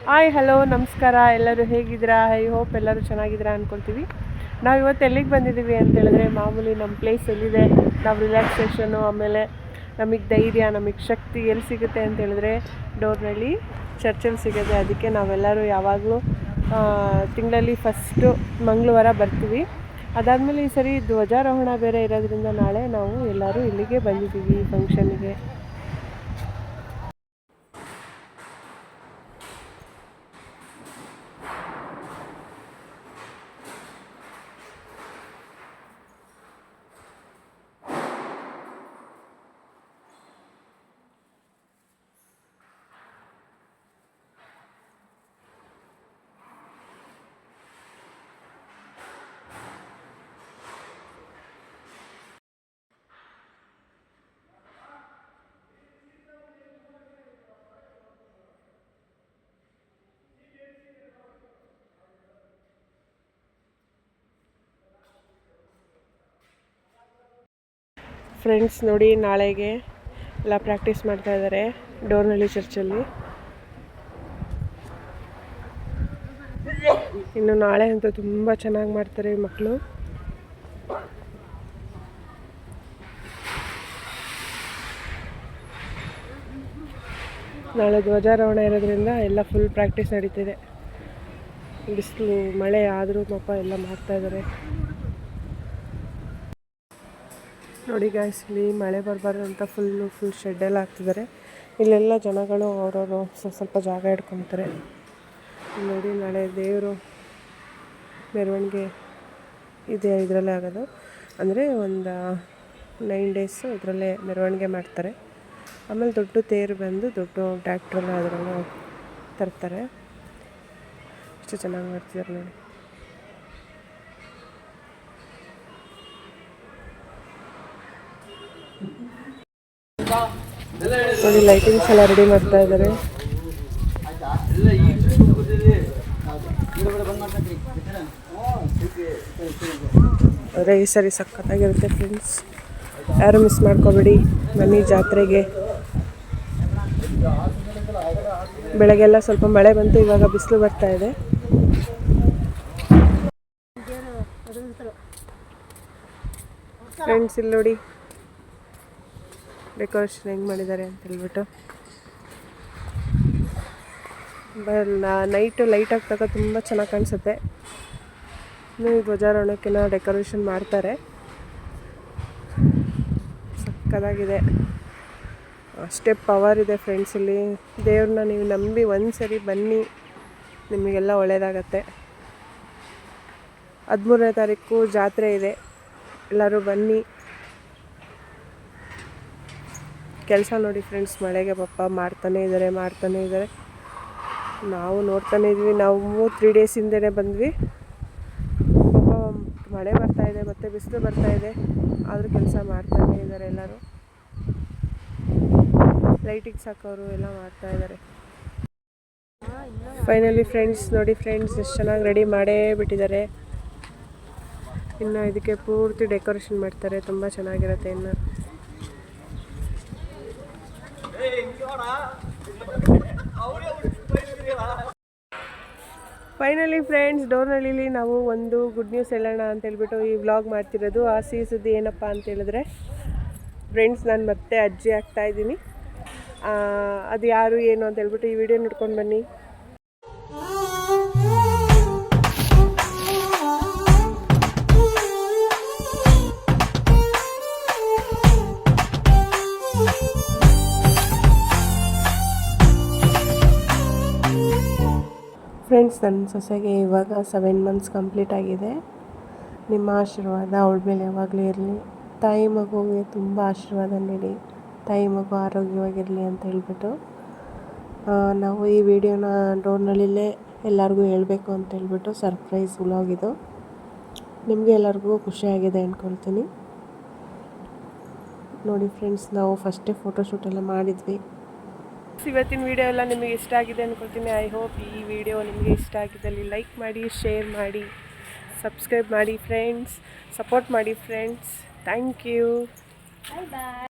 Hi hello ನಮಸ್ಕಾರ. ಎಲ್ಲರೂ ಹೇಗಿದ್ದೀರಾ? ಐ ಹೋಪ್ ಎಲ್ಲರೂ ಚೆನ್ನಾಗಿದ್ದೀರಾ ಅಂದ್ಕೊಳ್ತೀವಿ. ನಾವು ಇವತ್ತು ಎಲ್ಲಿಗೆ ಬಂದಿದ್ದೀವಿ ಅಂತ ಹೇಳಿದ್ರೆ, ಮಾಮೂಲಿ ನಮ್ಮ ಪ್ಲೇಸ್ ಎಲ್ಲಿದೆ, ನಾವು ರಿಲ್ಯಾಕ್ಸೇಷನು, ಆಮೇಲೆ ನಮಗೆ ಧೈರ್ಯ, ನಮಗೆ ಶಕ್ತಿ ಎಲ್ಲಿ ಸಿಗುತ್ತೆ ಅಂತ ಹೇಳಿದ್ರೆ ಡೋರ್ನಳ್ಳಿ ಚರ್ಚಲ್ಲಿ ಸಿಗುತ್ತೆ. ಅದಕ್ಕೆ ನಾವೆಲ್ಲರೂ ಯಾವಾಗಲೂ ತಿಂಗಳಲ್ಲಿ ಫಸ್ಟು ಮಂಗಳವಾರ ಬರ್ತೀವಿ. ಅದಾದಮೇಲೆ ಈ ಸರಿ ಧ್ವಜಾರೋಹಣ ಬೇರೆ ಇರೋದ್ರಿಂದ ನಾಳೆ ನಾವು ಎಲ್ಲರೂ ಇಲ್ಲಿಗೆ ಬಂದಿದ್ದೀವಿ ಫಂಕ್ಷನ್ಗೆ. ಫ್ರೆಂಡ್ಸ್ ನೋಡಿ, ನಾಳೆಗೆ ಎಲ್ಲ ಪ್ರಾಕ್ಟೀಸ್ ಮಾಡ್ತಾ ಇದ್ದಾರೆ ಡೋರ್ನಳ್ಳಿ ಚರ್ಚಲ್ಲಿ. ಇನ್ನು ನಾಳೆ ಅಂತೂ ತುಂಬ ಚೆನ್ನಾಗಿ ಮಾಡ್ತಾರೆ ಈ ಮಕ್ಕಳು. ನಾಳೆ ಧ್ವಜಾರೋಹಣ ಇರೋದ್ರಿಂದ ಎಲ್ಲ ಫುಲ್ ಪ್ರಾಕ್ಟೀಸ್ ನಡೀತಿದೆ. ಬಿಸಿಲು ಮಳೆ ಆದರೂ ಪಾಪ ಎಲ್ಲ ಮಾಡ್ತಾಯಿದ್ದಾರೆ. ನೋಡಿ ಗಾಯ್ಸ್, ಇಲ್ಲಿ ಮಳೆ ಬರಬಾರ್ದು ಅಂತ ಫುಲ್ ಶೆಡ್ಡೆಲ್ಲ ಹಾಕ್ತಿದ್ದಾರೆ. ಇಲ್ಲೆಲ್ಲ ಜನಗಳು ಅವರವರು ಸ್ವಲ್ಪ ಜಾಗ ಇಟ್ಕೊತಾರೆ. ನೋಡಿ, ನಾಳೆ ದೇವರು ಮೆರವಣಿಗೆ ಇದರಲ್ಲೇ ಆಗೋದು. ಅಂದರೆ ಒಂದು 9 days ಇದರಲ್ಲೇ ಮೆರವಣಿಗೆ ಮಾಡ್ತಾರೆ. ಆಮೇಲೆ ದೊಡ್ಡ ತೇರು ಬಂದು ದೊಡ್ಡ ಟ್ರ್ಯಾಕ್ಟ್ರೆಲ್ಲ ಅದರಲ್ಲೇ ತರ್ತಾರೆ. ಎಷ್ಟು ಚೆನ್ನಾಗಿ ಮಾಡ್ತಿದ್ದಾರೆ ನೋಡಿ. ನೋಡಿ, ಲೈಟಿಂಗ್ಸ್ ಎಲ್ಲ ರೆಡಿ ಮಾಡ್ತಾ ಇದ್ದಾರೆ. ಆದರೆ ಈ ಸರಿ ಸಖತ್ತಾಗಿರುತ್ತೆ ಫ್ರೆಂಡ್ಸ್, ಯಾರು ಮಿಸ್ ಮಾಡ್ಕೋಬೇಡಿ. ಬನ್ನಿ ಜಾತ್ರೆಗೆ. ಬೆಳಗ್ಗೆಲ್ಲ ಸ್ವಲ್ಪ ಮಳೆ ಬಂತು, ಇವಾಗ ಬಿಸಿಲು ಬರ್ತಾ ಇದೆ. ಫ್ರೆಂಡ್ಸ್ ಇಲ್ಲಿ ನೋಡಿ ಡೆಕೋರೇಷನ್ ಹೆಂಗೆ ಮಾಡಿದ್ದಾರೆ ಅಂತ ಹೇಳ್ಬಿಟ್ಟು. ನೈಟು ಲೈಟ್ ಹಾಕ್ದಾಗ ತುಂಬ ಚೆನ್ನಾಗಿ ಕಾಣಿಸುತ್ತೆ. ಇನ್ನು ಧ್ವಜಾರೋಹಣಕ್ಕೆಲ್ಲ ಡೆಕೋರೇಷನ್ ಮಾಡ್ತಾರೆ. ಸಕ್ಕತ್ತಾಗಿದೆ, ಅಷ್ಟೇ ಪವರ್ ಇದೆ ಫ್ರೆಂಡ್ಸ್ ಇಲ್ಲಿ. ದೇವ್ರನ್ನ ನೀವು ನಂಬಿ ಒಂದು ಸರಿ ಬನ್ನಿ, ನಿಮಗೆಲ್ಲ ಒಳ್ಳೆಯದಾಗತ್ತೆ. 13ನೇ ತಾರೀಕು ಜಾತ್ರೆ ಇದೆ, ಎಲ್ಲರೂ ಬನ್ನಿ. ಕೆಲಸ ನೋಡಿ ಫ್ರೆಂಡ್ಸ್, ಮಳೆಗೆ ಪಾಪ ಮಾಡ್ತಾನೇ ಇದ್ದಾರೆ. ನಾವು ನೋಡ್ತಾನೇ ಇದ್ವಿ. ನಾವು 3 days ಹಿಂದೆನೇ ಬಂದ್ವಿ. ಪಾಪ ಮಳೆ ಬರ್ತಾ ಇದೆ, ಮತ್ತು ಬಿಸಿಲು ಬರ್ತಾ ಇದೆ, ಆದರೂ ಕೆಲಸ ಮಾಡ್ತಾನೇ ಇದ್ದಾರೆ ಎಲ್ಲರೂ. ಲೈಟಿಂಗ್ಸ್ ಹಾಕೋರು ಎಲ್ಲ ಮಾಡ್ತಾ ಇದ್ದಾರೆ. ಫೈನಲಿ ಫ್ರೆಂಡ್ಸ್ ನೋಡಿ, ಫ್ರೆಂಡ್ಸ್ ಎಷ್ಟು ಚೆನ್ನಾಗಿ ರೆಡಿ ಮಾಡೇ ಬಿಟ್ಟಿದ್ದಾರೆ. ಇನ್ನು ಇದಕ್ಕೆ ಪೂರ್ತಿ ಡೆಕೋರೇಷನ್ ಮಾಡ್ತಾರೆ, ತುಂಬ ಚೆನ್ನಾಗಿರುತ್ತೆ. ಇನ್ನು ಫೈನಲಿ ಫ್ರೆಂಡ್ಸ್, ಡೋರ್ನಳ್ಳಿಲಿ ನಾವು ಒಂದು ಗುಡ್ ನ್ಯೂಸ್ ಹೇಳೋಣ ಅಂತ ಹೇಳ್ಬಿಟ್ಟು ಈ ವ್ಲಾಗ್ ಮಾಡ್ತಿರೋದು. ಆ ಸಿಹಿ ಸುದ್ದಿ ಏನಪ್ಪ ಅಂತ ಹೇಳಿದ್ರೆ ಫ್ರೆಂಡ್ಸ್, ನಾನು ಮತ್ತೆ ಅಜ್ಜಿ ಆಗ್ತಾಯಿದ್ದೀನಿ. ಅದು ಯಾರು ಏನು ಅಂತ ಹೇಳ್ಬಿಟ್ಟು ಈ ವಿಡಿಯೋ ನೋಡ್ಕೊಂಡು ಬನ್ನಿ. ಫ್ರೆಂಡ್ಸ್, ನನ್ನ ಸೊಸೆಗೆ ಇವಾಗ 7 months ಕಂಪ್ಲೀಟ್ ಆಗಿದೆ. ನಿಮ್ಮ ಆಶೀರ್ವಾದ ಅವಳ ಮೇಲೆ ಯಾವಾಗಲೂ ಇರಲಿ. ತಾಯಿ ಮಗುವಿಗೆ ತುಂಬ ಆಶೀರ್ವಾದ ನೀಡಿ, ತಾಯಿ ಮಗು ಆರೋಗ್ಯವಾಗಿರಲಿ ಅಂತ ಹೇಳ್ಬಿಟ್ಟು ನಾವು ಈ ವಿಡಿಯೋನ ಡೋರ್ನಳ್ಳಿಲೇ ಎಲ್ಲರಿಗೂ ಹೇಳಬೇಕು ಅಂತ ಹೇಳ್ಬಿಟ್ಟು ಸರ್ಪ್ರೈಸ್ ವ್ಲಾಗ್ ಇದು. ನಿಮಗೆ ಎಲ್ಲರಿಗೂ ಖುಷಿಯಾಗಿದೆ ಅಂದ್ಕೊಳ್ತೀನಿ. ನೋಡಿ ಫ್ರೆಂಡ್ಸ್, ನಾವು ಫಸ್ಟೇ ಫೋಟೋಶೂಟ್ ಎಲ್ಲ ಮಾಡಿದ್ವಿ. ಇವತ್ತಿನ ವಿಡಿಯೋ ಎಲ್ಲ ನಿಮಗೆ ಇಷ್ಟ ಆಗಿದೆ ಅಂದ್ಕೊಳ್ತೀನಿ. ಐ ಹೋಪ್ ಈ ವಿಡಿಯೋ ನಿಮಗೆ ಇಷ್ಟ ಆಗಿದ್ದಲ್ಲಿ ಲೈಕ್ ಮಾಡಿ, ಶೇರ್ ಮಾಡಿ, ಸಬ್ಸ್ಕ್ರೈಬ್ ಮಾಡಿ ಫ್ರೆಂಡ್ಸ್. ಸಪೋರ್ಟ್ ಮಾಡಿ friends. Thank you. Bye bye.